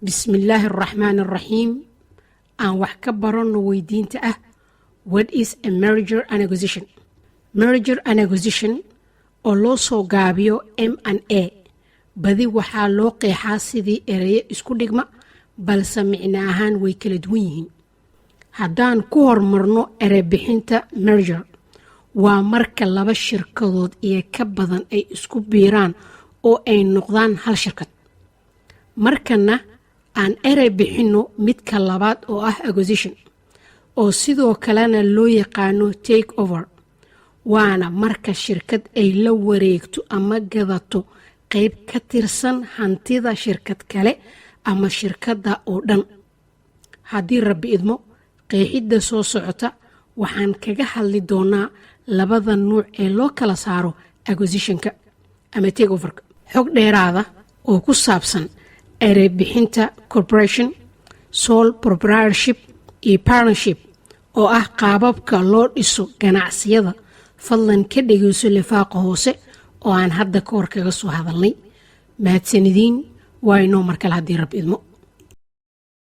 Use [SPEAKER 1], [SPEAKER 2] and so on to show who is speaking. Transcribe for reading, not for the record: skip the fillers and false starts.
[SPEAKER 1] بسم الله الرحمن الرحيم. أن وحكبرون ويدين تأه What is a merger and acquisition? Merger and acquisition oo loo soo gaabiyo M&A badi waxaa loo qeexaa sidii erayo isku dhigma balse micno ahaan way kala duwan yihiin. Haddaan ku hormarno erey bixinta merger waa marka laba shirkadood iyo ka badan ay isku biiraan oo ay noqdaan hal shirkad. Markana aan erey bixino midka labaad oo ah acquisition oo sidoo kalena loo yaqaano take over waana marka shirkad ay la wareegto ama gadato qayb ka tirsan hantida shirkad kale ama shirkadda oo dhan. Haddii Rabbi idmo qeexidda soo socota waxaan kaga hadli doonaa labada nuuc ee loo kala saaro acquisitionka ama take overka. Xog dheeraada oo ku saabsan erey bixinta corporation, sole proprietorship iyo partnership oo ah qaababka loo dhiso ganacsiyada fadlan ka dhegeyso lifaaqa hoose oo aan hadda ka hor kaga soo hadalnay. mahadsanidin waa inoo markale haddii Rabbi idmo.